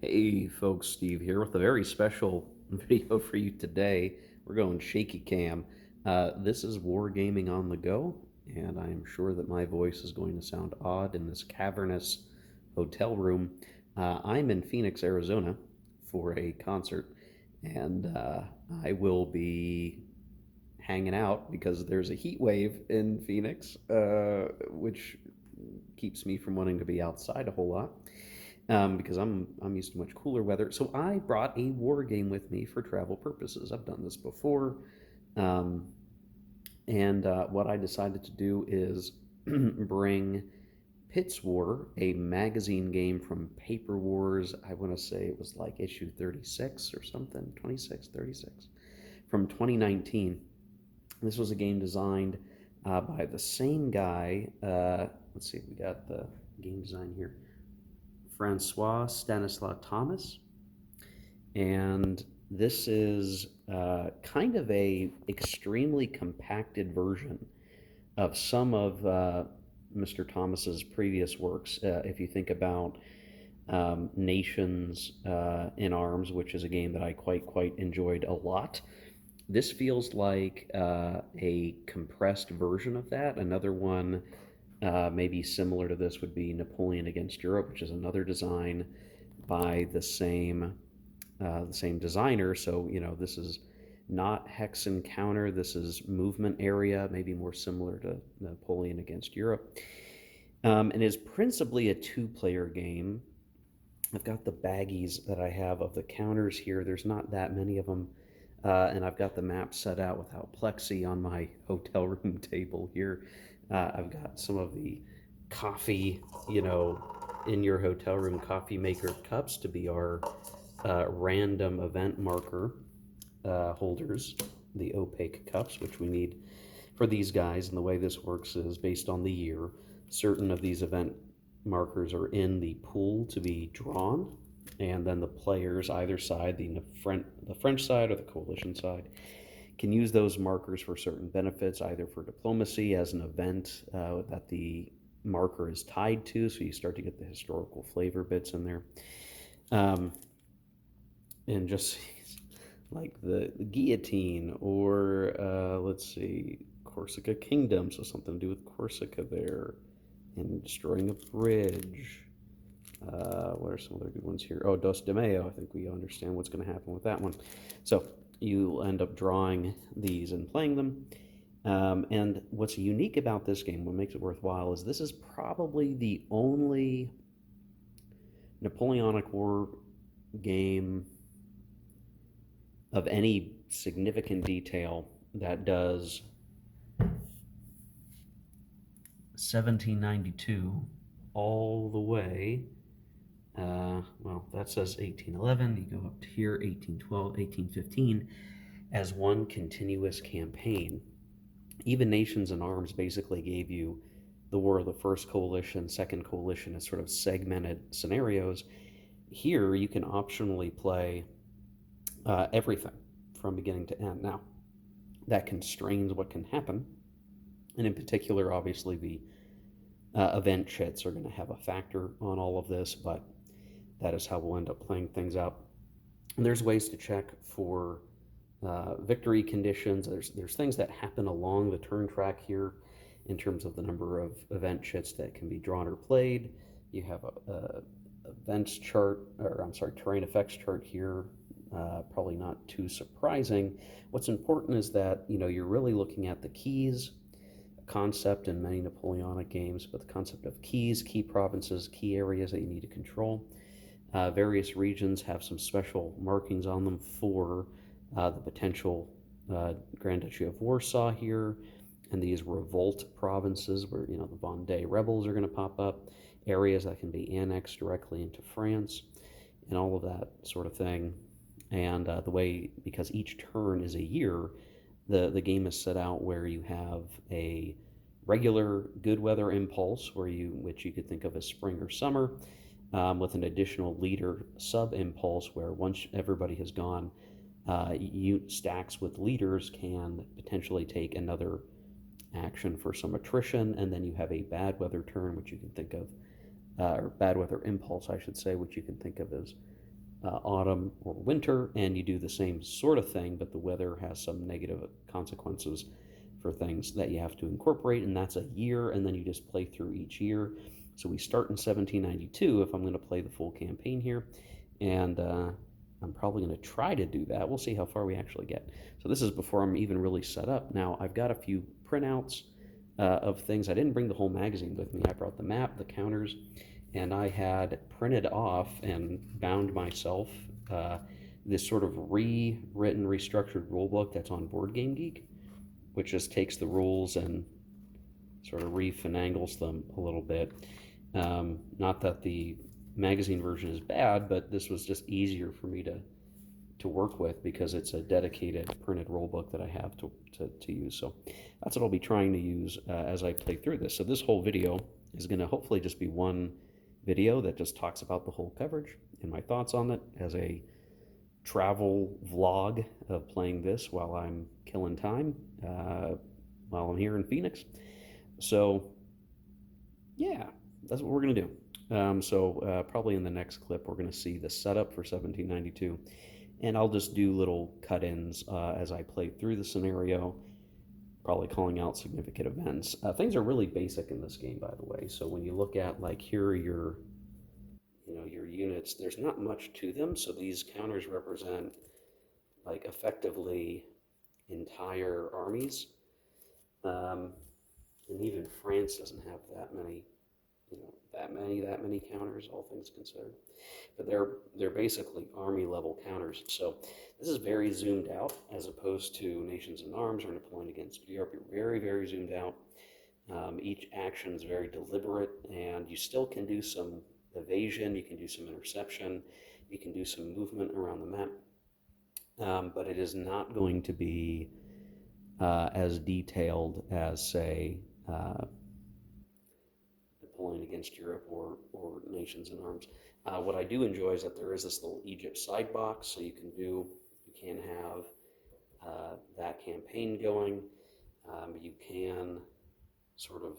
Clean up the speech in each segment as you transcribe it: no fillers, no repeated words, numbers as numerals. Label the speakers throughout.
Speaker 1: Hey folks, Steve here with a very special video for you today. We're going shaky cam. This is Wargaming on the Go, and I am sure that my voice is going to sound odd in this cavernous hotel room. I'm in Phoenix, Arizona for a concert, and I will be hanging out because there's a heat wave in Phoenix, which keeps me from wanting to be outside a whole lot because I'm used to much cooler weather. So I brought a war game with me for travel purposes. I've done this before, um, and what I decided to do is bring Pitt's War, a magazine game from Paper Wars. I want to say it was like issue 36 or something, 26, 36, from 2019. This was a game designed by the same guy. Let's see, we got the game design here. Francois Stanislaw Thomas, and this is kind of a extremely compacted version of some of Mr. Thomas's previous works. If you think about Nations in Arms, which is a game that I quite enjoyed a lot, this feels like a compressed version of that. Another one maybe similar to this would be Napoleon Against Europe, which is another design by the same designer. So this is not hex and counter. This is movement area, maybe more similar to Napoleon Against Europe, and is principally a two-player game. I've got the baggies that I have of the counters here. There's not that many of them. And I've got the map set out without plexi on my hotel room table here. I've got some of the coffee, in your hotel room coffee maker cups to be our random event marker holders, the opaque cups, which we need for these guys. And the way this works is based on the year. Certain of these event markers are in the pool to be drawn, and then the players, either side, the French side or the coalition side, can use those markers for certain benefits, either for diplomacy as an event that the marker is tied to, so you start to get the historical flavor bits in there. And just like the guillotine, or let's see, Corsica Kingdom, so something to do with Corsica there, and destroying a bridge. What are some other good ones here? Oh, Dos de Mayo. I think we understand what's going to happen with that one. So you end up drawing these and playing them. And what's unique about this game, what makes it worthwhile, is this is probably the only Napoleonic War game of any significant detail that does 1792 all the way. Well, that says 1811. You go up to here, 1812, 1815, as one continuous campaign. Even Nations in Arms basically gave you the War of the First Coalition, Second Coalition as sort of segmented scenarios. Here, you can optionally play everything from beginning to end. Now, that constrains what can happen, and in particular, obviously, the event chits are going to have a factor on all of this, but that is how we'll end up playing things out. And there's ways to check for victory conditions. There's things that happen along the turn track here in terms of the number of event chits that can be drawn or played. You have a events chart, or I'm sorry, terrain effects chart here. Probably not too surprising. What's important is that you're really looking at the keys, a concept in many Napoleonic games, but the concept of keys, key provinces, key areas that you need to control. Various regions have some special markings on them for the potential Grand Duchy of Warsaw here, and these revolt provinces where the Vendée rebels are going to pop up, areas that can be annexed directly into France, and all of that sort of thing. And the way, because each turn is a year, the game is set out where you have a regular good weather impulse, which you could think of as spring or summer, with an additional leader sub-impulse where once everybody has gone, stacks with leaders can potentially take another action for some attrition, and then you have a bad weather turn, which you can think of, or bad weather impulse, I should say, which you can think of as autumn or winter, and you do the same sort of thing, but the weather has some negative consequences for things that you have to incorporate, and that's a year, and then you just play through each year. So we start in 1792 if I'm going to play the full campaign here, and I'm probably going to try to do that. We'll see how far we actually get. So this is before I'm even really set up. Now I've got a few printouts of things. I didn't bring the whole magazine with me. I brought the map, the counters, and I had printed off and bound myself this sort of rewritten, restructured rule book that's on Board Game Geek, which just takes the rules and sort of refinagles them a little bit. Not that the magazine version is bad, but this was just easier for me to work with because it's a dedicated printed rule book that I have to use. So that's what I'll be trying to use as I play through this. So this whole video is going to hopefully just be one video that just talks about the whole coverage and my thoughts on it as a travel vlog of playing this while I'm killing time while I'm here in Phoenix. So yeah, that's what we're going to do. Probably in the next clip, we're going to see the setup for 1792, and I'll just do little cut-ins as I play through the scenario, probably calling out significant events. Things are really basic in this game, by the way. So when you look at, like, here are your, your units, there's not much to them. So these counters represent, like, effectively entire armies. And even France doesn't have that many, that many counters, all things considered. But they're basically army level counters. So this is very zoomed out as opposed to Nations in Arms or Napoleon against Europe. You're very, very zoomed out. Each action is very deliberate, and you still can do some evasion, you can do some interception, you can do some movement around the map, but it is not going to be as detailed as, say, Napoleon against Europe or Nations in Arms. What I do enjoy is that there is this little Egypt side box, so you can have that campaign going. You can sort of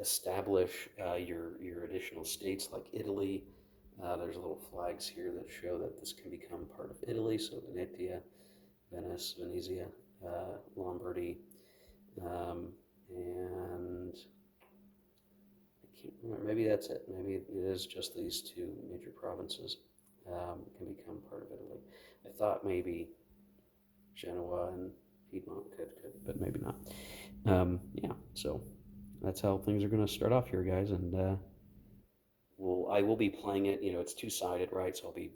Speaker 1: establish your additional states like Italy. There's little flags here that show that this can become part of Italy, so Venetia, Venice, Venezia, Lombardy, and I can't remember, maybe that's it. Maybe it is just these two major provinces can become part of Italy. I thought maybe Genoa and Piedmont could but maybe not. Yeah, so that's how things are going to start off here, guys, and I will be playing it. It's two-sided, right? So I'll be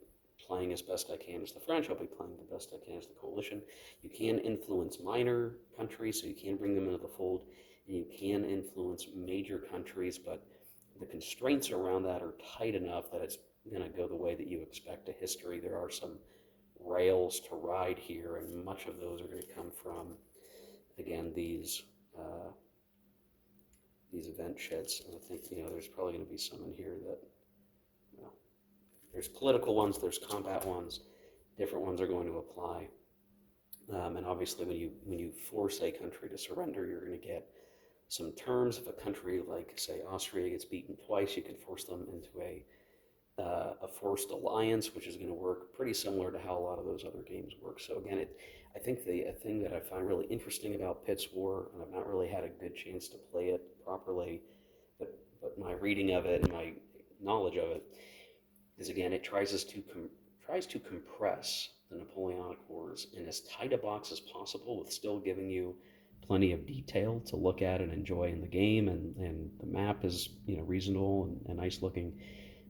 Speaker 1: playing as best I can as the French. I'll be playing the best I can as the coalition. You can influence minor countries, so you can bring them into the fold, and you can influence major countries, but the constraints around that are tight enough that it's going to go the way that you expect a history. There are some rails to ride here, and much of those are going to come from, again, these event sheds. And I think, there's probably going to be some in here that, there's political ones, there's combat ones, different ones are going to apply. And obviously when you force a country to surrender, you're going to get some terms. If a country like, say, Austria gets beaten twice, you can force them into a forced alliance, which is going to work pretty similar to how a lot of those other games work. So again, I think a thing that I find really interesting about Pitt's War, and I've not really had a good chance to play it properly, but my reading of it and my knowledge of it is, again, it tries to compress the Napoleonic Wars in as tight a box as possible, with still giving you plenty of detail to look at and enjoy in the game, and the map is reasonable and nice looking,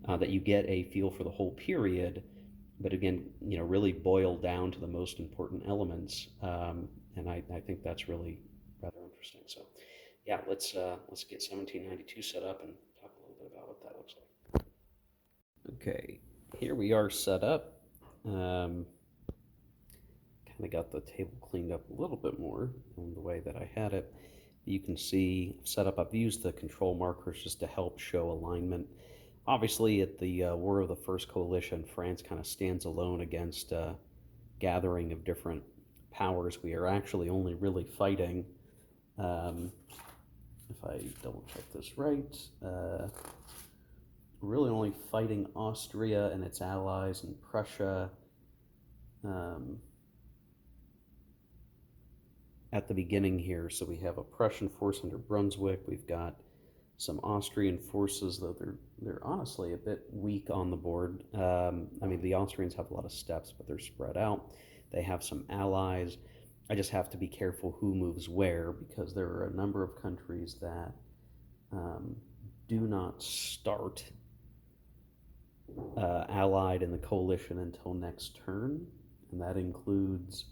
Speaker 1: that you get a feel for the whole period, but again, really boil down to the most important elements, and I think that's really rather interesting. So yeah, let's get 1792 set up and talk a little bit about what that looks like. Okay, here we are set up. Kind of got the table cleaned up a little bit more in the way that I had it. You can see setup. I've used the control markers just to help show alignment. Obviously, at the War of the First Coalition, France kind of stands alone against a gathering of different powers. We are actually only really fighting, if I double check this right, really only fighting Austria and its allies and Prussia um, at the beginning here. So we have a Prussian force under Brunswick. We've got some Austrian forces, though they're honestly a bit weak on the board. I mean, the Austrians have a lot of steps, but they're spread out. They have some allies. I just have to be careful who moves where because there are a number of countries that um, do not start allied in the coalition until next turn, and that includes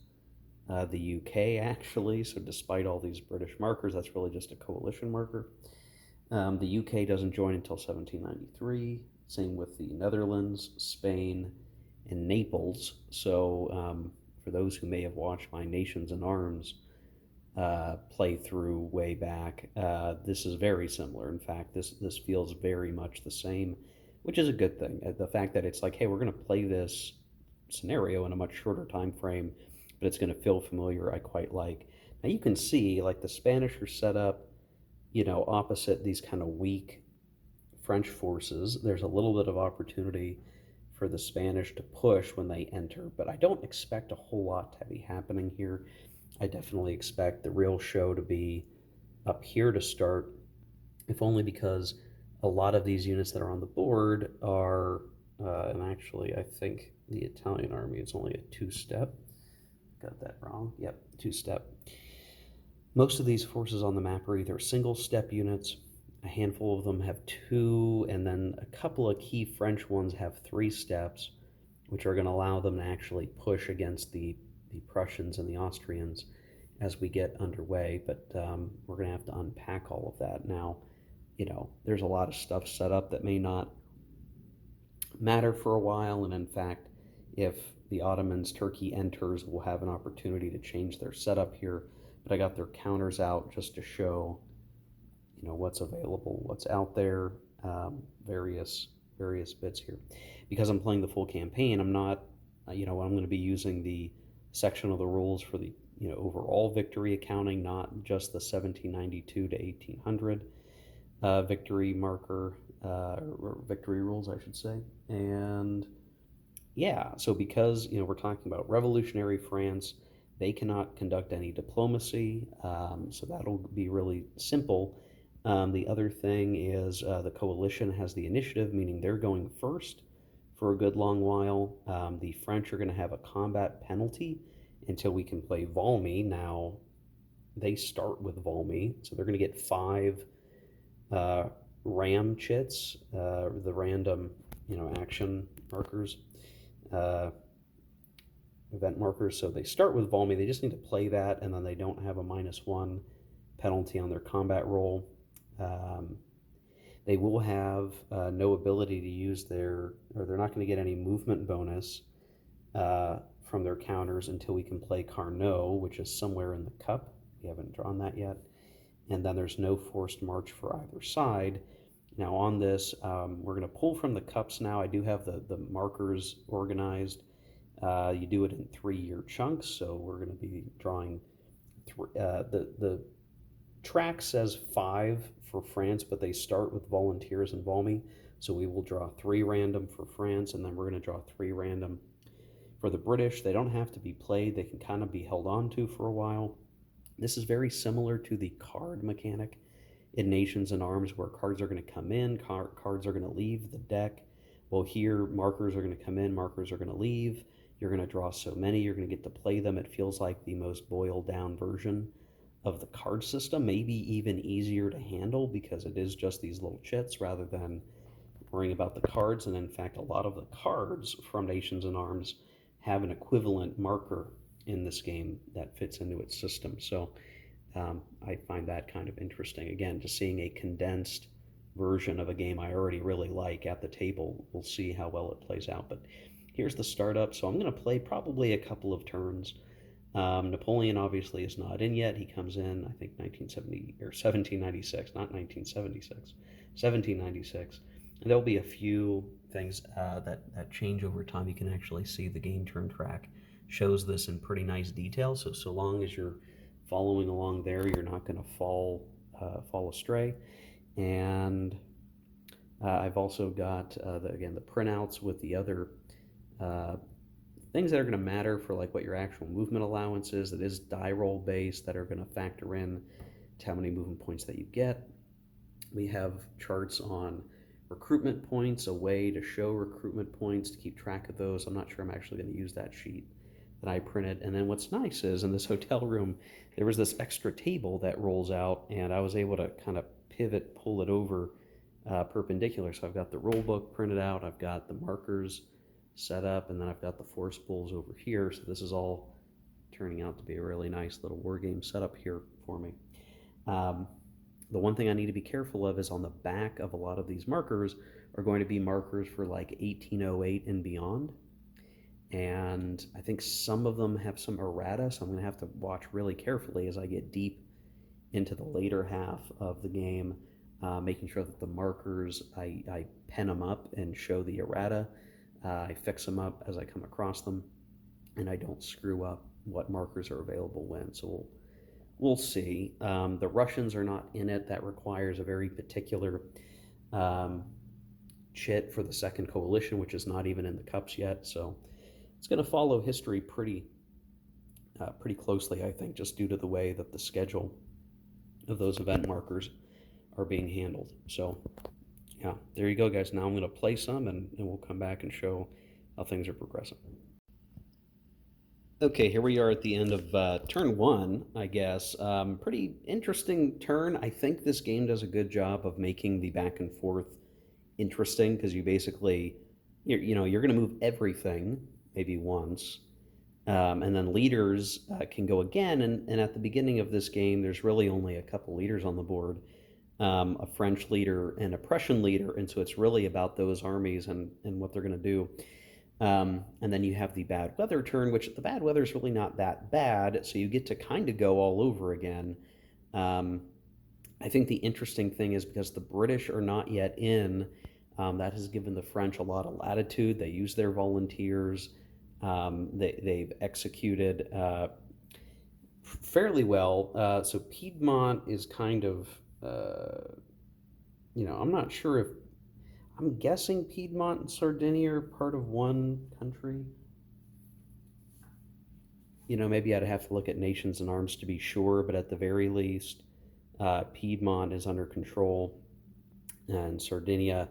Speaker 1: the UK actually. So, despite all these British markers, that's really just a coalition marker. The UK doesn't join until 1793. Same with the Netherlands, Spain, and Naples. So, for those who may have watched my Nations in Arms playthrough way back, this is very similar. In fact, this feels very much the same, which is a good thing. The fact that it's like, hey, we're going to play this scenario in a much shorter time frame, but it's going to feel familiar. I quite like. Now you can see like the Spanish are set up, opposite these kind of weak French forces. There's a little bit of opportunity for the Spanish to push when they enter, but I don't expect a whole lot to be happening here. I definitely expect the real show to be up here to start, if only because a lot of these units that are on the board are, and actually, I think the Italian army is only a two-step. Got that wrong. Yep, two-step. Most of these forces on the map are either single-step units. A handful of them have two, and then a couple of key French ones have three steps, which are going to allow them to actually push against the Prussians and the Austrians as we get underway. But we're going to have to unpack all of that. Now, there's a lot of stuff set up that may not matter for a while, and in fact, if the Ottomans, Turkey enters, we'll have an opportunity to change their setup here. But I got their counters out just to show, what's available, what's out there, various bits here. Because I'm playing the full campaign, I'm not, I'm going to be using the section of the rules for the overall victory accounting, not just the 1792 to 1800 victory marker or victory rules, I should say. And yeah, so because we're talking about revolutionary France, they cannot conduct any diplomacy, so that'll be really simple. The other thing is the coalition has the initiative, meaning they're going first for a good long while. The French are going to have a combat penalty until we can play Valmy. Now, they start with Valmy, so they're going to get 5 ram chits, the random, action markers, uh, event markers. So they start with Valmy. They just need to play that, and then they don't have a -1 penalty on their combat roll. They will have no ability to use or they're not going to get any movement bonus from their counters until we can play Carnot, which is somewhere in the cup. We haven't drawn that yet. And then there's no forced march for either side. Now on this, we're going to pull from the cups now. I do have the markers organized. You do it in 3-year chunks, so we're going to be drawing. The track says 5 for France, but they start with volunteers and Valmy, so we will draw 3 random for France, and then we're going to draw 3 random for the British. They don't have to be played. They can kind of be held on to for a while. This is very similar to the card mechanic in Nations in Arms, where cards are going to come in, cards are going to leave the deck. Well, here, markers are going to come in, markers are going to leave. You're going to draw so many, you're going to get to play them. It feels like the most boiled down version of the card system, maybe even easier to handle because it is just these little chits rather than worrying about the cards. And in fact, a lot of the cards from Nations in Arms have an equivalent marker in this game that fits into its system. So I find that kind of interesting. Again, just seeing a condensed version of a game I already really like at the table. We'll see how well it plays out. But here's the startup. So I'm going to play probably a couple of turns. Napoleon obviously is not in yet. He comes in, I think, 1970 or 1796, not 1976, 1796. And there'll be a few things that change over time. You can actually see the game turn track shows this in pretty nice detail. So long as you're following along there, you're not going to fall astray. And I've also got, again, the printouts with the other uh, things that are going to matter for like what your actual movement allowance is. That is die roll based, that are going to factor in to how many movement points that you get. We have charts on recruitment points, a way to show recruitment points to keep track of those. I'm not sure I'm actually going to use that sheet that I printed. And then what's nice is in this hotel room, there was this extra table that rolls out, and I was able to kind of pivot, pull it over perpendicular. So I've got the roll book printed out, I've got the markers set up, and then I've got the force pulls over here. So this is all turning out to be a really nice little war game setup here for me. Um, the one thing I need to be careful of is on the back of a lot of these markers are going to be markers for like 1808 and beyond. And I think some of them have some errata, so I'm going to have to watch really carefully as I get deep into the later half of the game, making sure that the markers, I pen them up and show the errata. I fix them up as I come across them, and I don't screw up what markers are available when. So we'll see. The Russians are not in it. That requires a very particular um, chit for the Second Coalition, which is not even in the cups yet. So it's going to follow history pretty closely, I think, just due to the way that the schedule of those event markers are being handled. So yeah, there you go, guys. Now I'm going to play some, and we'll come back and show how things are progressing. Okay, here we are at the end of turn one, I guess. Pretty interesting turn. I think this game does a good job of making the back and forth interesting because you basically, you're going to move everything maybe once, and then leaders can go again. And at the beginning of this game, there's really only a couple leaders on the board, a French leader and a Prussian leader, and so it's really about those armies and what they're going to do. And then you have the bad weather turn, which the bad weather is really not that bad, so you get to kind of go all over again. Um, I think the interesting thing is because the British are not yet in, that has given the French a lot of latitude. They use their volunteers. They've executed fairly well. So Piedmont is kind of, I'm not sure if I'm guessing Piedmont and Sardinia are part of one country. Maybe I'd have to look at nations and arms to be sure, but at the very least, Piedmont is under control, and Sardinia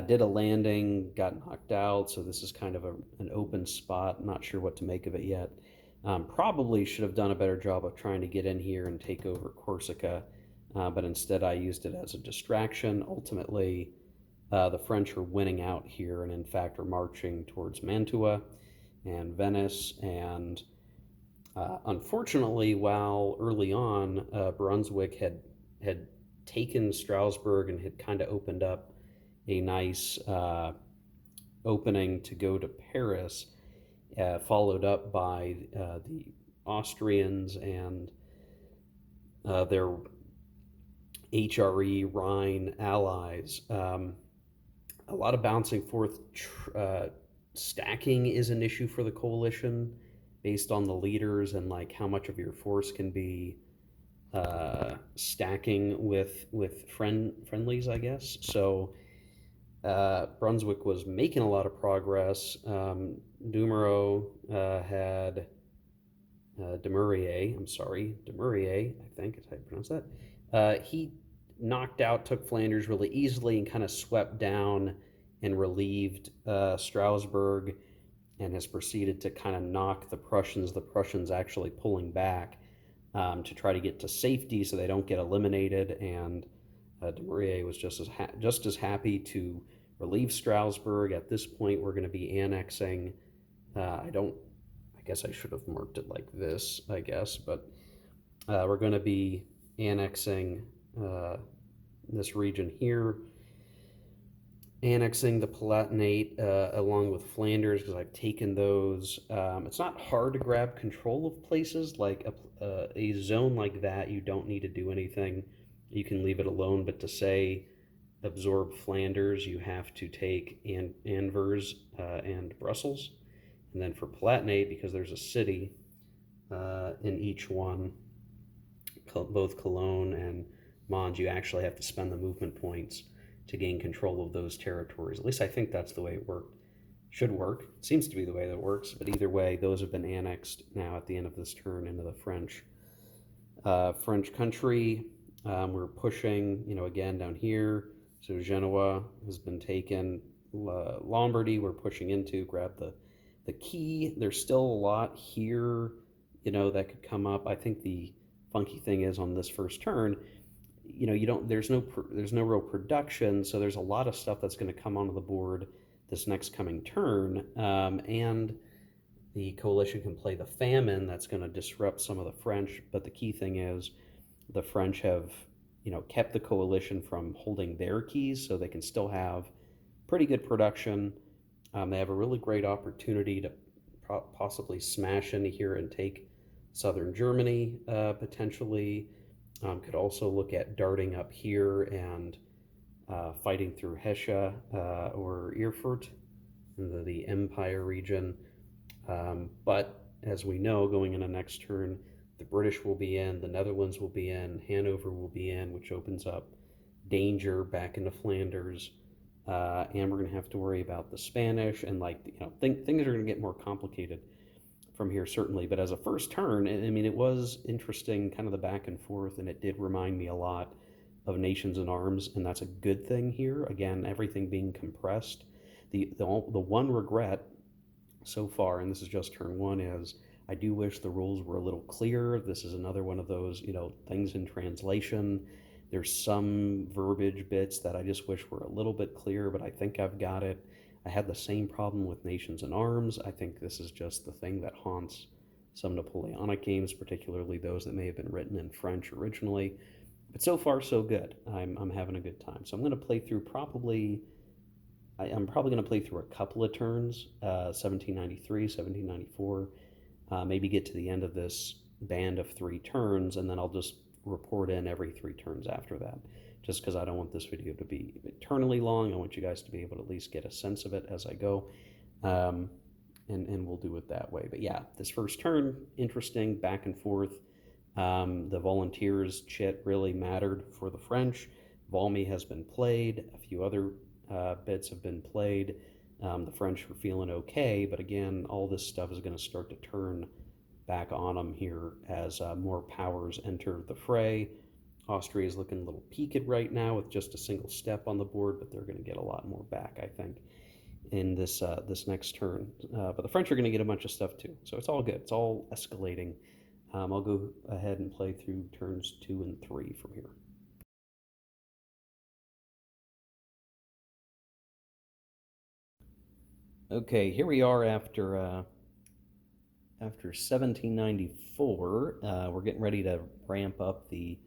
Speaker 1: did a landing, got knocked out, so this is kind of an open spot. Not sure what to make of it yet. Probably should have done a better job of trying to get in here and take over Corsica, but instead I used it as a distraction. Ultimately, the French are winning out here and in fact are marching towards Mantua and Venice. And unfortunately, while early on Brunswick had taken Strasbourg and had kind of opened up a nice opening to go to Paris, followed up by the Austrians and their HRE Rhine allies. A lot of bouncing forth. Stacking is an issue for the coalition based on the leaders and like how much of your force can be stacking with friendlies, I guess. So Brunswick was making a lot of progress. Dumero had Demurier, I think is how you pronounce that. He knocked out, took Flanders really easily, and kind of swept down and relieved Strasbourg, and has proceeded to kind of knock the Prussians actually pulling back to try to get to safety so they don't get eliminated. And Demurier was just as happy to relieve Strasbourg. At this point, we're going to be annexing. I guess I should have marked it like this, I guess, but we're going to be annexing this region here, annexing the Palatinate along with Flanders because I've taken those. It's not hard to grab control of places like a zone like that. You don't need to do anything. You can leave it alone, but to say absorb Flanders, you have to take Anvers and Brussels. And then for Palatinate, because there's a city in each one, both Cologne and Mons, you actually have to spend the movement points to gain control of those territories. At least I think that's the way it worked. Should work. It seems to be the way that it works, but either way, those have been annexed now at the end of this turn into the French country. We're pushing, again down here. So Genoa has been taken. Lombardy, we're pushing into, grab the key. There's still a lot here, that could come up. I think the funky thing is on this first turn, you don't. There's no real production, so there's a lot of stuff that's going to come onto the board this next coming turn, and the coalition can play the famine that's going to disrupt some of the French. But the key thing is the French have, kept the coalition from holding their keys, so they can still have pretty good production. They have a really great opportunity to possibly smash into here and take southern Germany, potentially. Could also look at darting up here and fighting through Hesse or Erfurt in the Empire region. But as we know, going into next turn, the British will be in, the Netherlands will be in, Hanover will be in, which opens up danger back into Flanders. And we're going to have to worry about the Spanish, and things are going to get more complicated from here, certainly. But as a first turn, I mean, it was interesting, kind of the back and forth, and it did remind me a lot of Nations in Arms, and that's a good thing here. Again, everything being compressed. The one regret so far, and this is just turn one, is I do wish the rules were a little clearer. This is another one of those, things in translation. There's some verbiage bits that I just wish were a little bit clearer, but I think I've got it. I had the same problem with Nations in Arms. I think this is just the thing that haunts some Napoleonic games, particularly those that may have been written in French originally. But so far, so good. I'm having a good time. So I'm going to play through I'm probably going to play through a couple of turns, 1793, 1794, maybe get to the end of this band of 3 turns, and then I'll just report in every 3 turns after that, just because I don't want this video to be eternally long. I want you guys to be able to at least get a sense of it as I go, and we'll do it that way. But yeah, this first turn, interesting, back and forth. The volunteers chit really mattered for the French. Valmy has been played. A few other bits have been played. The French were feeling okay, but again, all this stuff is going to start to turn back on them here as more powers enter the fray. Austria is looking a little peaked right now with just a single step on the board, but they're going to get a lot more back, I think, in this next turn. But the French are going to get a bunch of stuff too, so it's all good. It's all escalating. I'll go ahead and play through turns 2 and 3 from here. Okay, here we are after 1794. We're getting ready to ramp up the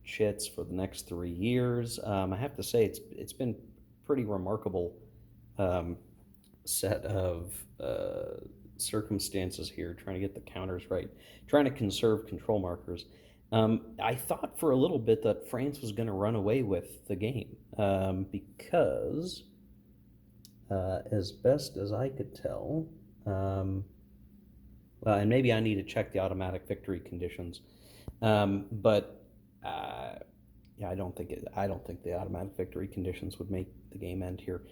Speaker 1: chits for the next 3 years. I have to say it's been pretty remarkable set of circumstances here, trying to get the counters right, trying to conserve control markers. I thought for a little bit that France was going to run away with the game because, as best as I could tell, and maybe I need to check the automatic victory conditions, but yeah, I don't think the automatic victory conditions would make the game end here.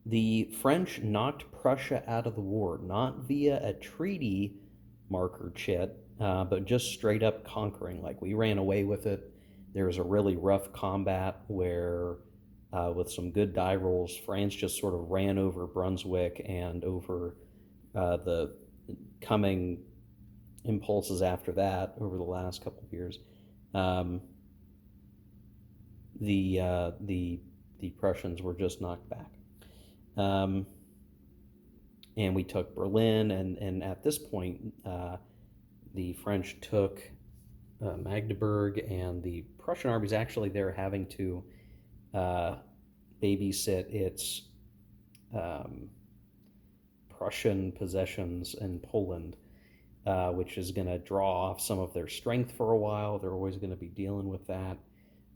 Speaker 1: The French knocked Prussia out of the war, not via a treaty marker chit, but just straight up conquering. Like, we ran away with it. There was a really rough combat where, with some good die rolls, France just sort of ran over Brunswick and over the coming impulses after that over the last couple of years. The Prussians were just knocked back. And we took Berlin, and at this point, the French took Magdeburg, and the Prussian army is actually there having to babysit its Prussian possessions in Poland, which is going to draw off some of their strength for a while. They're always going to be dealing with that.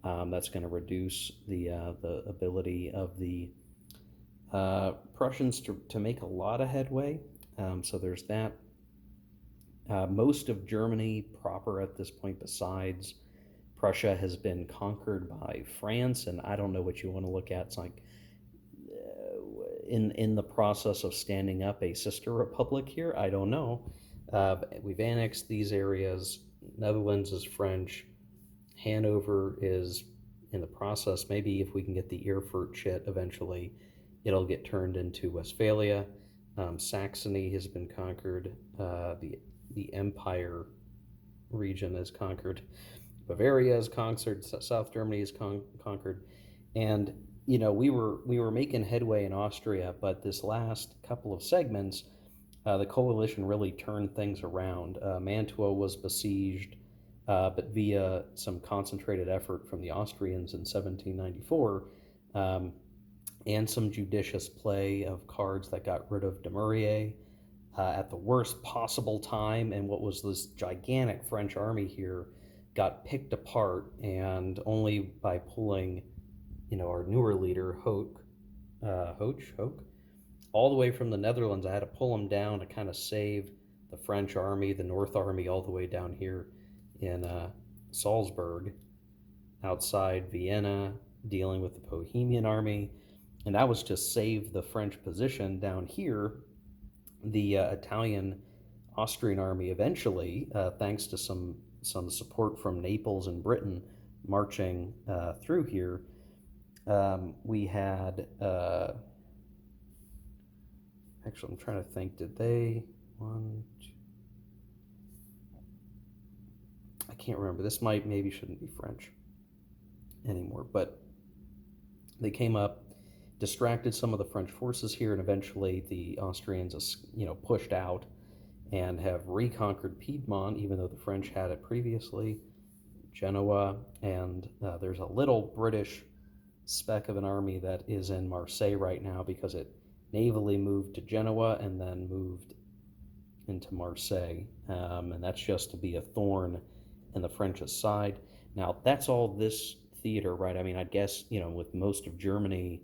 Speaker 1: That's going to reduce the ability of the Prussians to make a lot of headway. So there's that. Most of Germany proper at this point, besides Prussia has been conquered by France, and I don't know what you want to look at. It's like in the process of standing up a sister republic here. I don't know. We've annexed these areas. Netherlands is French. Hanover is in the process. Maybe if we can get the Erfurt shit eventually, it'll get turned into Westphalia. Saxony has been conquered. The Empire region is conquered. Bavaria is conquered. South Germany is conquered, and we were making headway in Austria, but this last couple of segments, the coalition really turned things around. Mantua was besieged, but via some concentrated effort from the Austrians in 1794, um, and some judicious play of cards that got rid of Dumouriez at the worst possible time, and what was this gigantic French army here got picked apart, and only by pulling, our newer leader, Hoch, all the way from the Netherlands. I had to pull him down to kind of save the French army, the North Army, all the way down here in Salzburg, outside Vienna, dealing with the Bohemian army. And that was to save the French position down here. The Italian Austrian army eventually, thanks to some support from Naples and Britain, marching through here. We had actually, I'm trying to think. Did they one? Two, I can't remember. This maybe shouldn't be French anymore, but they came up, distracted some of the French forces here, and eventually the Austrians, pushed out and have reconquered Piedmont, even though the French had it previously, Genoa, and there's a little British speck of an army that is in Marseille right now because it navally moved to Genoa and then moved into Marseille, and that's just to be a thorn in the French's side. Now, that's all this theater, right? I mean, I guess, with most of Germany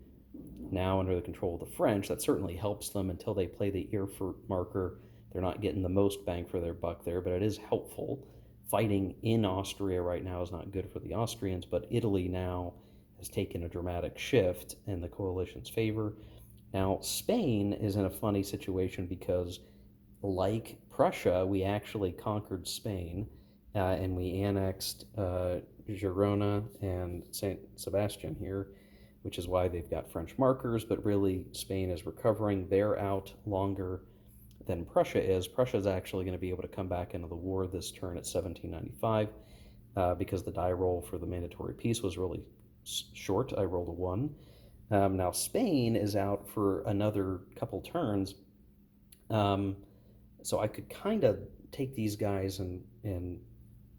Speaker 1: now under the control of the French, that certainly helps them until they play the Erfurt marker. They're not getting the most bang for their buck there, but it is helpful. Fighting in Austria right now is not good for the Austrians, but Italy now has taken a dramatic shift in the coalition's favor. Now, Spain is in a funny situation because, like Prussia, we actually conquered Spain, and we annexed Girona and St. Sebastian here, which is why they've got French markers, but really Spain is recovering. They're out longer than Prussia is. Prussia is actually going to be able to come back into the war this turn at 1795 because the die roll for the mandatory peace was really short. I rolled a 1. Now Spain is out for another couple turns, so I could kind of take these guys and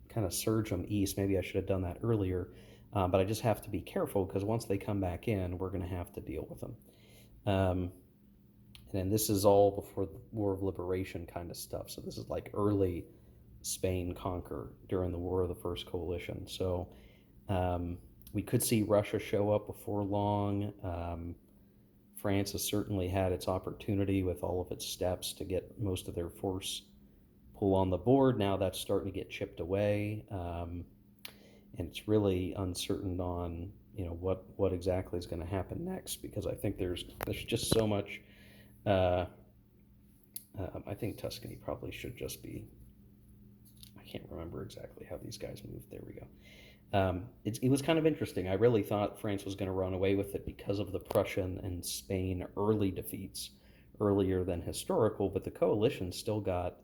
Speaker 1: kind of surge them east. Maybe I should have done that earlier, but I just have to be careful because once they come back in, we're going to have to deal with them. And this is all before the War of Liberation kind of stuff. So this is like early Spain conquer during the War of the First Coalition. So we could see Russia show up before long. France has certainly had its opportunity with all of its steps to get most of their force pull on the board. Now that's starting to get chipped away, and it's really uncertain on what exactly is going to happen next, because I think there's just so much. I think Tuscany probably should just be. I can't remember exactly how these guys moved. There we go. It was kind of interesting. I really thought France was going to run away with it because of the Prussian and Spain early defeats, earlier than historical, but the coalition still got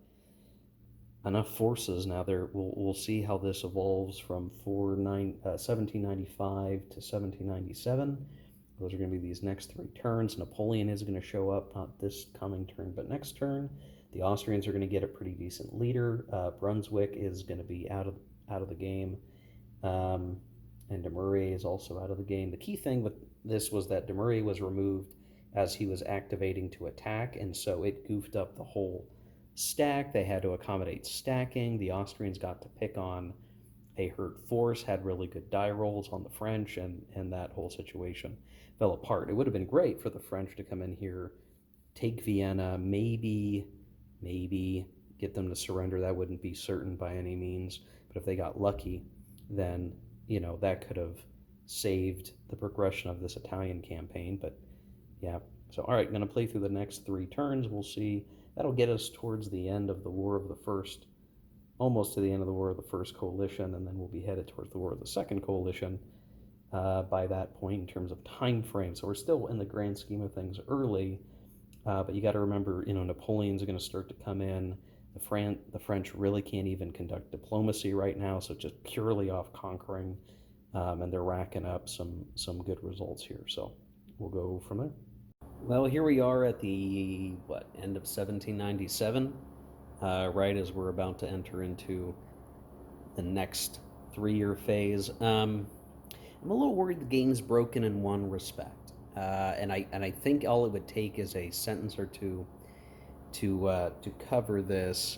Speaker 1: enough forces. Now we'll see how this evolves from 1795 to 1797. Those are going to be these next 3 turns. Napoleon is going to show up, not this coming turn, but next turn. The Austrians are going to get a pretty decent leader. Brunswick is going to be out of the game. And Dumouriez is also out of the game. The key thing with this was that Dumouriez was removed as he was activating to attack, and so it goofed up the whole stack. They had to accommodate stacking. The Austrians got to pick on a hurt force, had really good die rolls on the French, and that whole situation fell apart. It would have been great for the French to come in here, take Vienna, maybe get them to surrender. That wouldn't be certain by any means, but if they got lucky, then that could have saved the progression of this Italian campaign. But yeah, so all right, I'm going to play through the next 3 turns. We'll see. That'll get us towards the end of the War of the First, almost to the end of the War of the First Coalition, and then we'll be headed towards the War of the Second Coalition by that point in terms of time frame. So we're still in the grand scheme of things early, but you got to remember, Napoleon's going to start to come in. The French really can't even conduct diplomacy right now, so just purely off conquering, and they're racking up some good results here. So we'll go from there. Well, here we are at the end of 1797, right as we're about to enter into the next 3-year phase. I'm a little worried the game's broken in one respect, and I think all it would take is a sentence or two to cover this.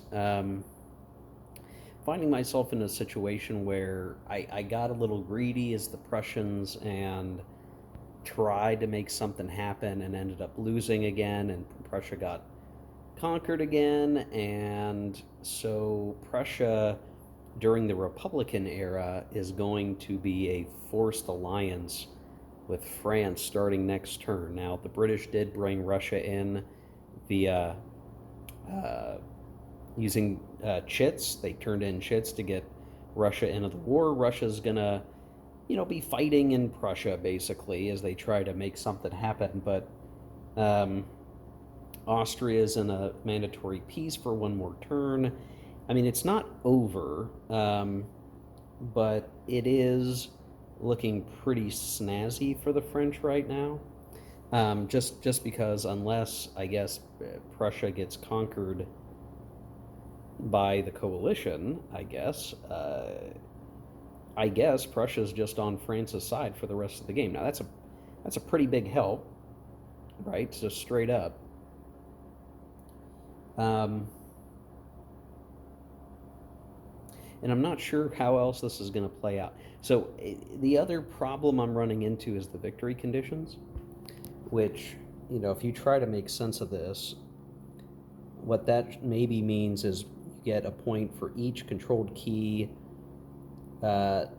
Speaker 1: Finding myself in a situation where I got a little greedy as the Prussians and tried to make something happen and ended up losing again, and Prussia got conquered again. And so Prussia during the Republican era is going to be a forced alliance with France starting next turn. Now, the British did bring Russia in via using chits. They turned in chits to get Russia into the war. Russia's gonna, be fighting in Prussia basically as they try to make something happen. But Austria's in a mandatory peace for one more turn. I mean, it's not over, but it is looking pretty snazzy for the French right now. Just because unless, I guess, Prussia gets conquered by the coalition, I guess Prussia's just on France's side for the rest of the game. Now that's a pretty big help, right? Just straight up. And I'm not sure how else this is going to play out. So the other problem I'm running into is the victory conditions, which, if you try to make sense of this, what that maybe means is you get a point for each controlled key that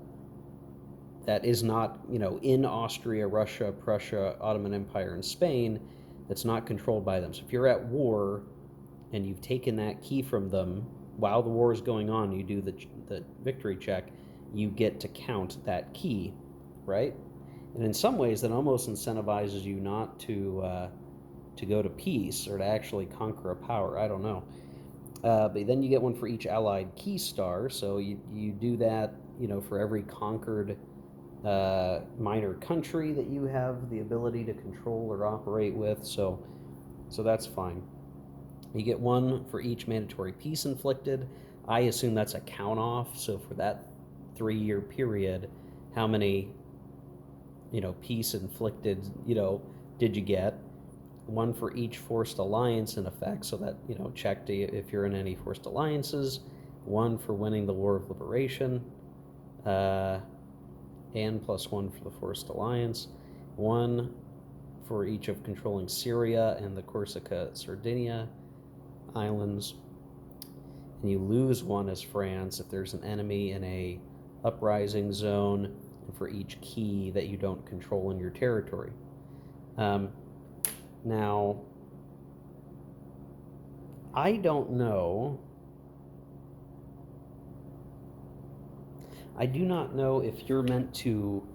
Speaker 1: is not, in Austria, Russia, Prussia, Ottoman Empire, and Spain, that's not controlled by them. So if you're at war and you've taken that key from them while the war is going on, you do the victory check, you get to count that key, right? And in some ways, that almost incentivizes you not to go to peace or to actually conquer a power. I don't know. But then you get one for each allied key star. So you do that, for every conquered minor country that you have the ability to control or operate with. So that's fine. You get one for each mandatory peace inflicted. I assume that's a count off. So for that 3-year period, how many, peace inflicted, did you get? One for each forced alliance in effect. So that, check if you're in any forced alliances. One for winning the War of Liberation. And +1 for the forced alliance. One for each of controlling Syria and the Corsica, Sardinia islands. And you lose one as France if there's an enemy in a uprising zone, and for each key that you don't control in your territory. Now, I don't know. I do not know if you're meant to,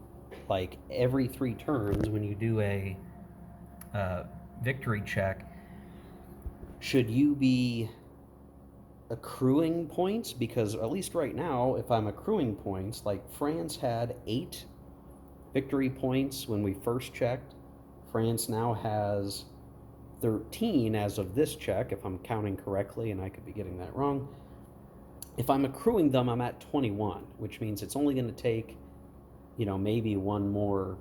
Speaker 1: like, every 3 turns when you do a victory check, should you be accruing points? Because at least right now, if I'm accruing points, like France had 8 victory points when we first checked. France now has 13 as of this check, if I'm counting correctly, and I could be getting that wrong. If I'm accruing them, I'm at 21, which means it's only going to take, maybe one more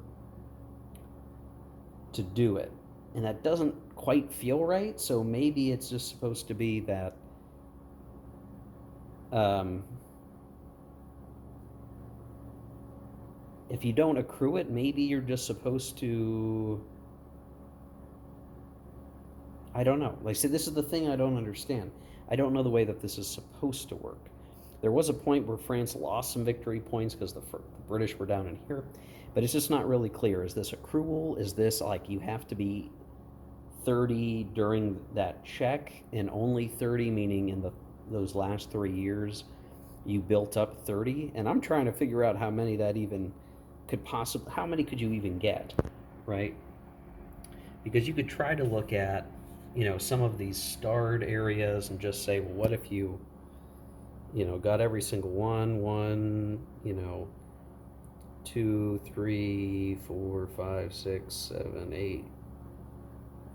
Speaker 1: to do it. And that doesn't quite feel right, so maybe it's just supposed to be that if you don't accrue it, maybe you're just supposed to, I don't know. Like I said, this is the thing I don't understand. I don't know the way that this is supposed to work. There was a point where France lost some victory points because the British were down in here, but it's just not really clear. Is this accrual? Is this like you have to be 30 during that check and only 30, meaning in those last 3 years you built up 30? And I'm trying to figure out how many that even could possibly, how many could you even get, right? Because you could try to look at, some of these starred areas and just say, well, what if you got every single one, 2, 3, 4, 5, 6, 7, 8.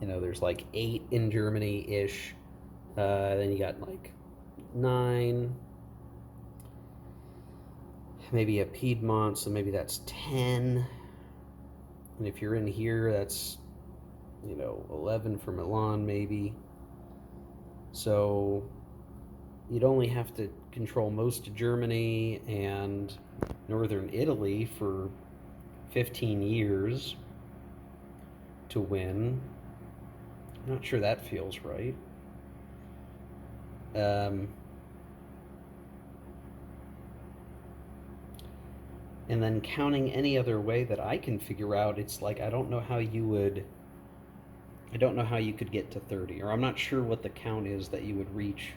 Speaker 1: There's like 8 in Germany ish. Then you got like 9, maybe a Piedmont, so maybe that's 10. And if you're in here, that's 11 for Milan, maybe. So you'd only have to control most of Germany and northern Italy for 15 years to win. I'm not sure that feels right. And then counting any other way that I can figure out, it's like I don't know how you could get to 30, or I'm not sure what the count is that you would reach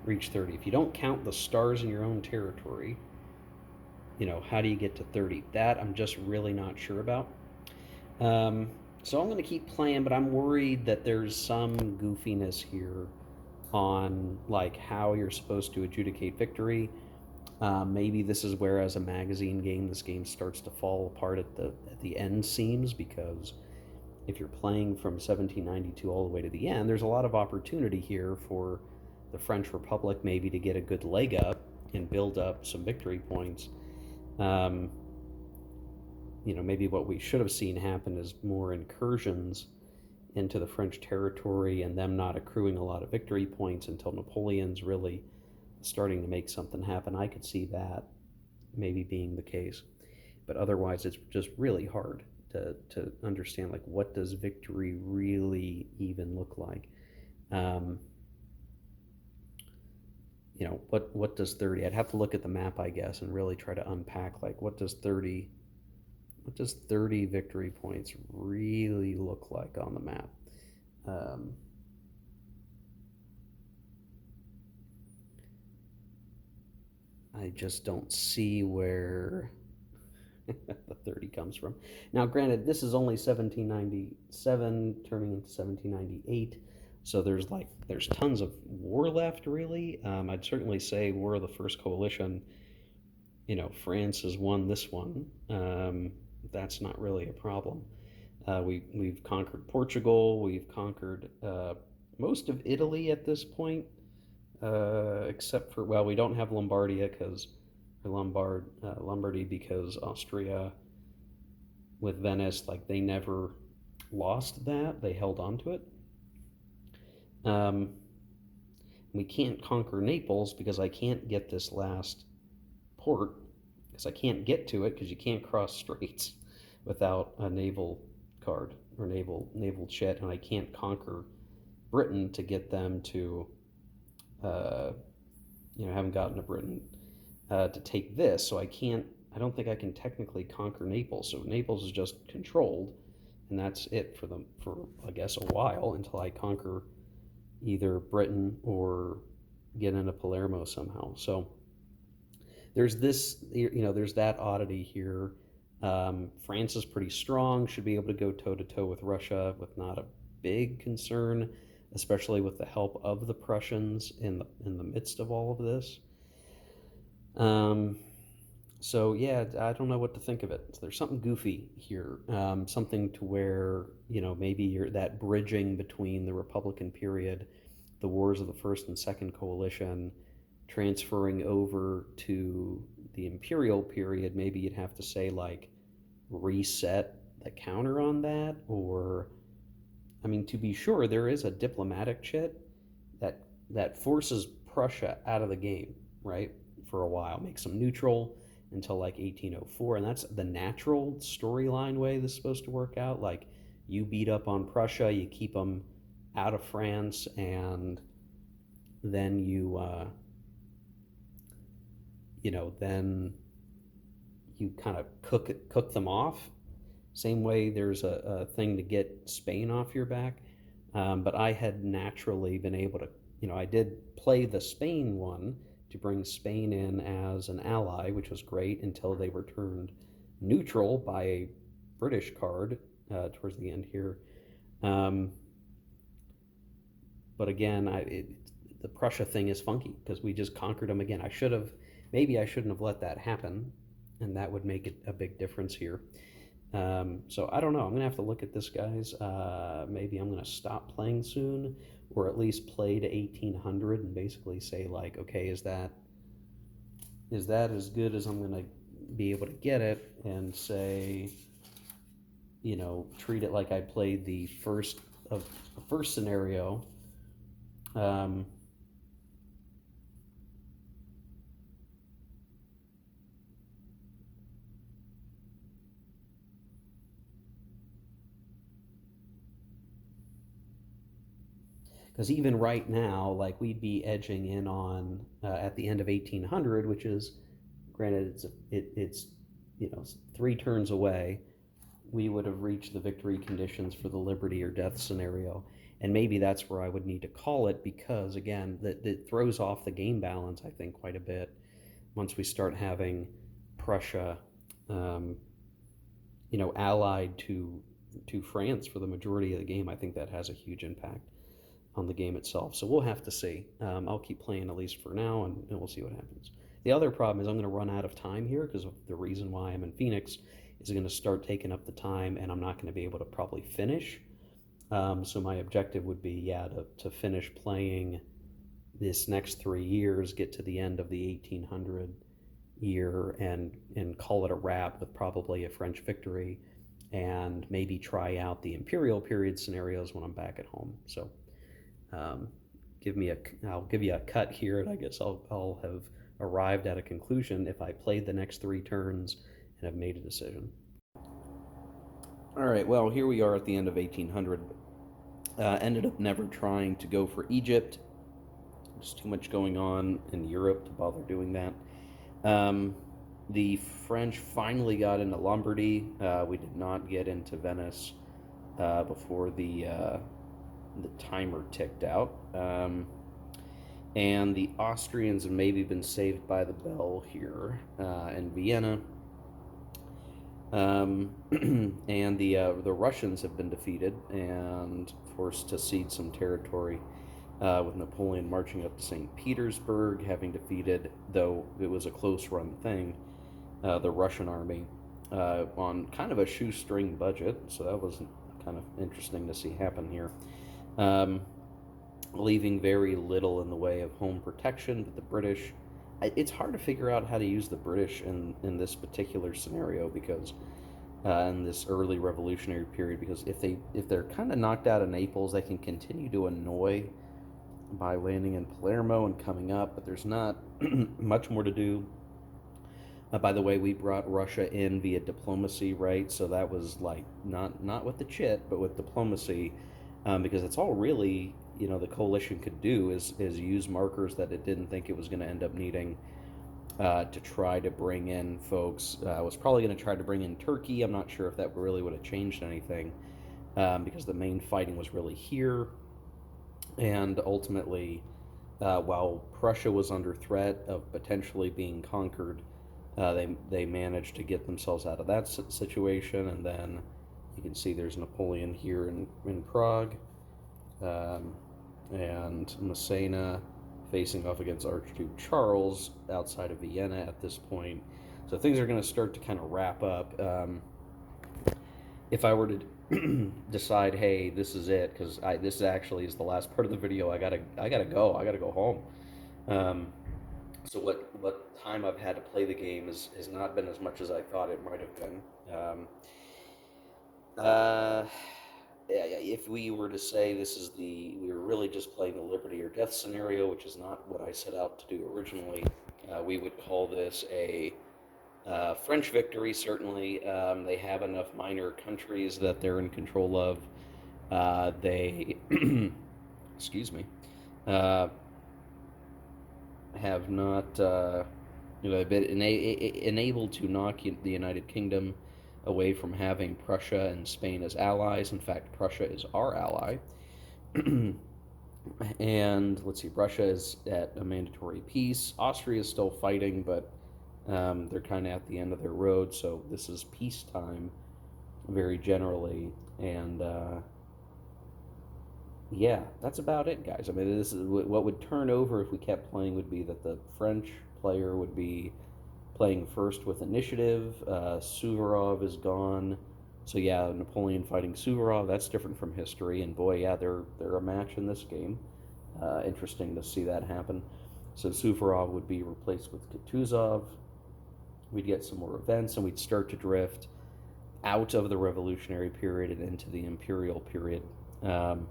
Speaker 1: 30. If you don't count the stars in your own territory, how do you get to 30? That I'm just really not sure about. So I'm going to keep playing, but I'm worried that there's some goofiness here on like how you're supposed to adjudicate victory. Maybe this is where, as a magazine game, this game starts to fall apart at the end seams, because if you're playing from 1792 all the way to the end, there's a lot of opportunity here for the French Republic maybe to get a good leg up and build up some victory points. Maybe what we should have seen happen is more incursions into the French territory and them not accruing a lot of victory points until Napoleon's really starting to make something happen. I could see that maybe being the case. But otherwise, it's just really hard to understand, like, what does victory really even look like? What does 30? I'd have to look at the map, I guess, and really try to unpack, like, what does 30 victory points really look like on the map? I just don't see where the 30 comes from. Now, granted, this is only 1797 turning into 1798, so there's tons of war left, really. I'd certainly say War of the First Coalition, France has won this one. That's not really a problem. We've conquered Portugal. We've conquered most of Italy at this point, except for, well, we don't have Lombardy because Austria with Venice, like, they never lost that. They held on to it. We can't conquer Naples because I can't get this last port, because I can't get to it because you can't cross straits without a naval card or naval chit, and I can't conquer Britain to get them to, haven't gotten to Britain to take this, so I don't think I can technically conquer Naples. So Naples is just controlled, and that's it for I guess a while, until I conquer either Britain or get into Palermo somehow. So there's there's that oddity here. France is pretty strong, should be able to go toe to toe with Russia with not a big concern, especially with the help of the Prussians in the midst of all of this. So yeah, I don't know what to think of it. So there's something goofy here, something to where, maybe you're that bridging between the Republican period, the wars of the First and Second Coalition, transferring over to the Imperial period. Maybe you'd have to say, like, reset the counter on that, or, I mean, to be sure, there is a diplomatic chit that forces Prussia out of the game, right, for a while, makes them neutral until like 1804, and that's the natural storyline way this is supposed to work out. Like, you beat up on Prussia, you keep them out of France, and then you then you kind of cook them off. Same way there's a thing to get Spain off your back. But I had naturally been able to, I did play the Spain one to bring Spain in as an ally, which was great until they were turned neutral by a British card towards the end here. Um, but again, the Prussia thing is funky because we just conquered them again. Maybe I shouldn't have let that happen, and that would make it a big difference here. So I don't know. I'm gonna have to look at this, guys. Maybe I'm gonna stop playing soon, or at least play to 1800 and basically say like, okay, is that as good as I'm gonna be able to get it, and say, treat it like I played the first scenario. Um, Because even right now, like we'd be edging in on at the end of 1800, which is, granted, it's 3 turns away. We would have reached the victory conditions for the liberty or death scenario, and maybe that's where I would need to call it, because again, that throws off the game balance, I think, quite a bit once we start having Prussia, um, allied to France for the majority of the game. I think that has a huge impact on the game itself. So we'll have to see. I'll keep playing at least for now, and we'll see what happens. The other problem is I'm going to run out of time here because of the reason why I'm in Phoenix is going to start taking up the time, and I'm not going to be able to probably finish. So my objective would be, to finish playing this next 3 years, get to the end of the 1800 year, and call it a wrap with probably a French victory, and maybe try out the Imperial period scenarios when I'm back at home. So um, I'll give you a cut here, and I guess I'll have arrived at a conclusion if I played the next 3 turns and have made a decision. All right, well, here we are at the end of 1800. Ended up never trying to go for Egypt. There's too much going on in Europe to bother doing that. The French finally got into Lombardy. We did not get into Venice before the timer ticked out. And the Austrians have maybe been saved by the bell here in Vienna. And the Russians have been defeated and forced to cede some territory, with Napoleon marching up to St. Petersburg, having defeated, though it was a close-run thing, the Russian army on kind of a shoestring budget. So that was kind of interesting to see happen here. Leaving very little in the way of home protection. But the British, it's hard to figure out how to use the British in this particular scenario, because in this early revolutionary period, because if they're kind of knocked out of Naples, they can continue to annoy by landing in Palermo and coming up, but there's not much more to do. By the way, we brought Russia in via diplomacy, right? So that was like not with the chit, but with diplomacy, because it's all really the coalition could do is use markers that it didn't think it was going to end up needing, to try to bring in folks. I was probably going to try to bring in Turkey. I'm not sure if that really would have changed anything, because the main fighting was really here. And ultimately, while Prussia was under threat of potentially being conquered, they managed to get themselves out of that situation. And then you can see there's Napoleon here in Prague, and Massena facing off against Archduke Charles outside of Vienna at this point. So things are going to start to kind of wrap up. If I were to decide, hey, this is it, because this actually is the last part of the video. I gotta go home. So what time I've had to play the game has not been as much as I thought it might have been. If we were to say we were really just playing the liberty or death scenario, which is not what I set out to do originally, we would call this a French victory. Certainly, they have enough minor countries that they're in control of. They, excuse me, have not They've been enabled to knock the United Kingdom away from having Prussia and Spain as allies. In fact, Prussia is our ally. And let's see, Russia is at a mandatory peace. Austria is still fighting, but they're kind of at the end of their road. So this is peacetime, very generally. And yeah, that's about it, guys. I mean, this is what would turn over if we kept playing would be that the French player would be playing first with initiative. Suvorov is gone. So yeah, Napoleon fighting Suvorov, that's different from history. And boy, yeah, they're a match in this game. Interesting to see that happen. So Suvorov would be replaced with Kutuzov. We'd get some more events, and we'd start to drift out of the revolutionary period and into the imperial period. Um,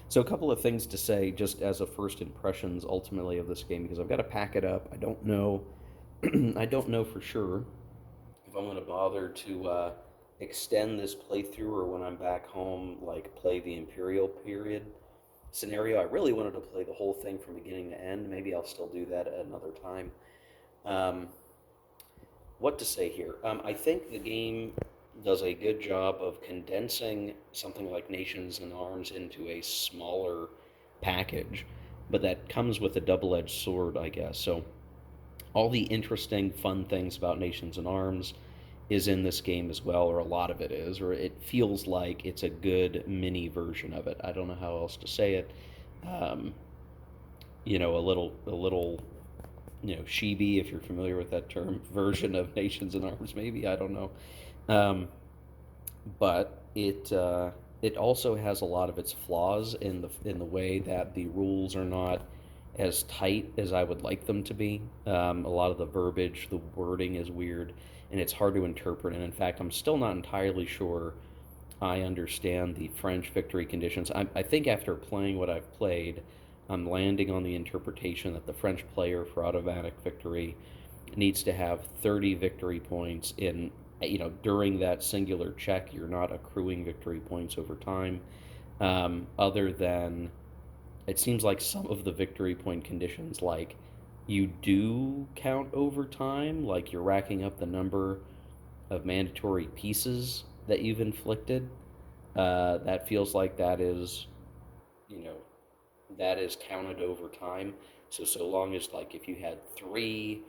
Speaker 1: so a couple of things to say just as a first impressions ultimately of this game, because I've got to pack it up. I don't know I don't know for sure if I'm going to bother to extend this playthrough or when I'm back home, like play the Imperial period scenario. I really wanted to play the whole thing from beginning to end. Maybe I'll still do that at another time. Um, what to say here? I think the game does a good job of condensing something like Nations in Arms into a smaller package, but that comes with a double edged sword, I guess. So all the interesting, fun things about Nations in Arms is in this game as well, or a lot of it is, or it feels like it's a good mini version of it. I don't know how else to say it. Um, a little, chibi, if you're familiar with that term, version of Nations in Arms, maybe. I don't know. Um, but it also has a lot of its flaws in the way that the rules are not as tight as I would like them to be. A lot of the verbiage, the wording is weird, and it's hard to interpret. And in fact, I'm still not entirely sure I understand the French victory conditions. I think after playing what I've played, I'm landing on the interpretation that the French player for automatic victory needs to have 30 victory points in, during that singular check. You're not accruing victory points over time, other than it seems like some of the victory point conditions, like you do count over time, like you're racking up the number of mandatory pieces that you've inflicted. That feels like you know, that is counted over time. So long as, like, if you had three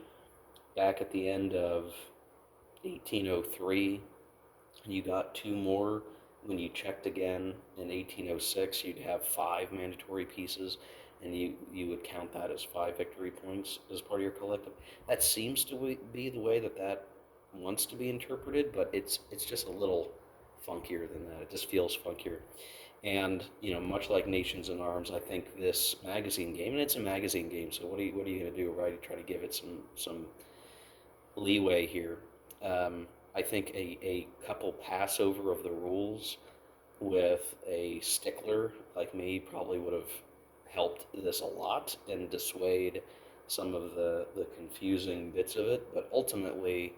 Speaker 1: back at the end of 1803, you got two more when you checked again in 1806, you'd have five mandatory pieces, and you would count that as five victory points as part of your collective. That seems to be the way that wants to be interpreted, but it's just a little funkier than that. It just feels funkier. And much like Nations in Arms, I think this magazine game, and it's a magazine game, so what are you going to do, right? Try to give it some leeway here. I think a couple pass over of the rules with a stickler like me probably would have helped this a lot and dissuade some of the confusing bits of it. But ultimately,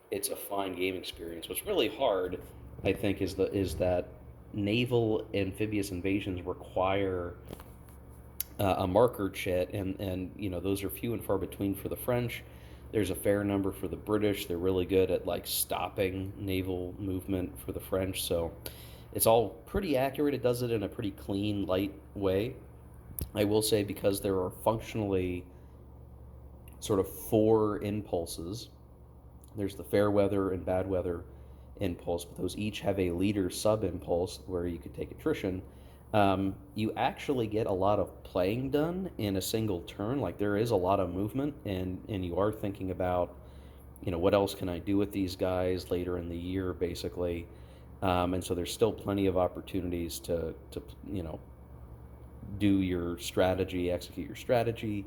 Speaker 1: it's a fine game experience. What's really hard, I think, is that naval amphibious invasions require a marker chit, and those are few and far between for the French. There's a fair number for the British. They're really good at like stopping naval movement for the French, so it's all pretty accurate. It does it in a pretty clean, light way. I will say, because there are functionally sort of four impulses. There's the fair weather and bad weather impulse, but those each have a leader sub impulse where you could take attrition. You actually get a lot of playing done in a single turn. Like, there is a lot of movement, and you are thinking about, what else can I do with these guys later in the year, basically. And so there's still plenty of opportunities to do your strategy, execute your strategy.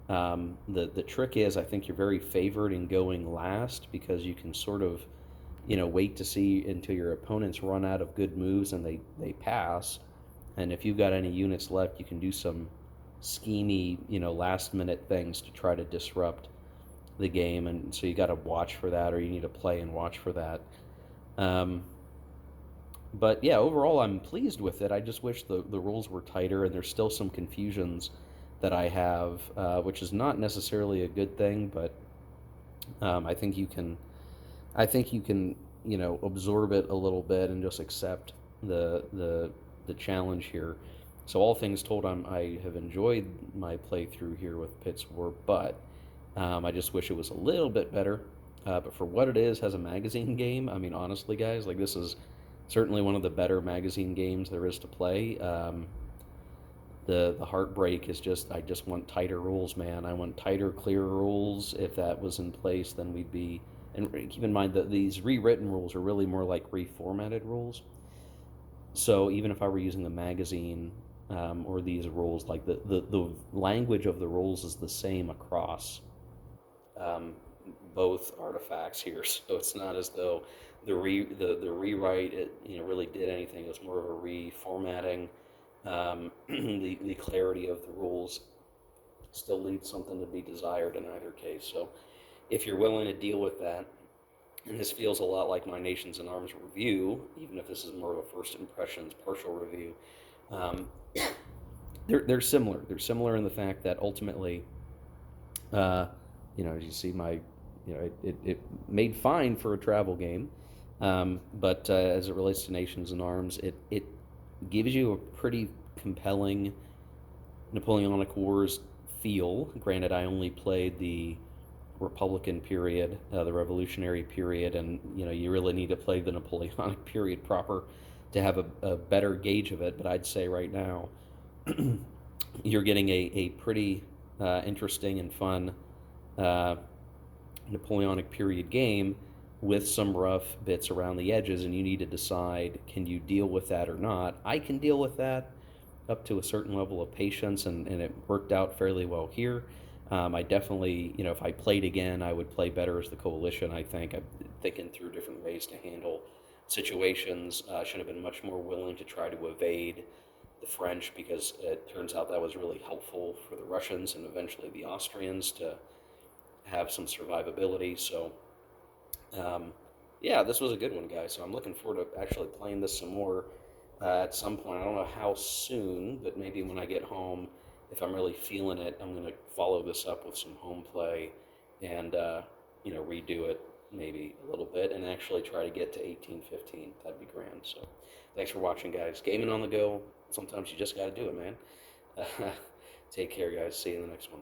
Speaker 1: The trick is, I think you're very favored in going last, because you can sort of, wait to see until your opponents run out of good moves and they pass. And if you've got any units left, you can do some schemy, last minute things to try to disrupt the game. And so you got to watch for that, or you need to play and watch for that. But yeah, overall, I'm pleased with it. I just wish the rules were tighter, and there's still some confusions that I have, which is not necessarily a good thing, but I think you can. I think you can, absorb it a little bit and just accept the challenge here. So all things told, I have enjoyed my playthrough here with Pitt's War, but I just wish it was a little bit better. But for what it is, as a magazine game, I mean, honestly, guys, like this is certainly one of the better magazine games there is to play. The heartbreak is just I just want tighter rules, man. I want tighter, clearer rules. If that was in place, then we'd be. And keep in mind that these rewritten rules are really more like reformatted rules. So even if I were using the magazine or these rules, like the language of the rules is the same across um, both artifacts here. So it's not as though the rewrite it really did anything. It was more of a reformatting. The clarity of the rules still leaves something to be desired in either case. So if you're willing to deal with that, and this feels a lot like my Nations in Arms review, even if this is more of a first impressions partial review, um, they're similar. They're similar in the fact that ultimately, uh, as you see, it made fine for a travel game, but as it relates to Nations in Arms, it gives you a pretty compelling Napoleonic Wars feel. Granted, I only played the Republican period, the Revolutionary period, and you really need to play the Napoleonic period proper to have a better gauge of it. But I'd say right now you're getting a pretty interesting and fun uh, Napoleonic period game with some rough bits around the edges, and you need to decide, can you deal with that or not? I can deal with that up to a certain level of patience, and it worked out fairly well here. I definitely, if I played again, I would play better as the coalition. I think I'm thinking through different ways to handle situations. Should have been much more willing to try to evade the French, because it turns out that was really helpful for the Russians and eventually the Austrians to have some survivability. So, um, yeah, this was a good one, guys. So I'm looking forward to actually playing this some more at some point. I don't know how soon, but maybe when I get home, if I'm really feeling it, I'm going to follow this up with some home play and, redo it maybe a little bit and actually try to get to 1815. That'd be grand. So thanks for watching, guys. Gaming on the go. Sometimes you just got to do it, man. Take care, guys. See you in the next one.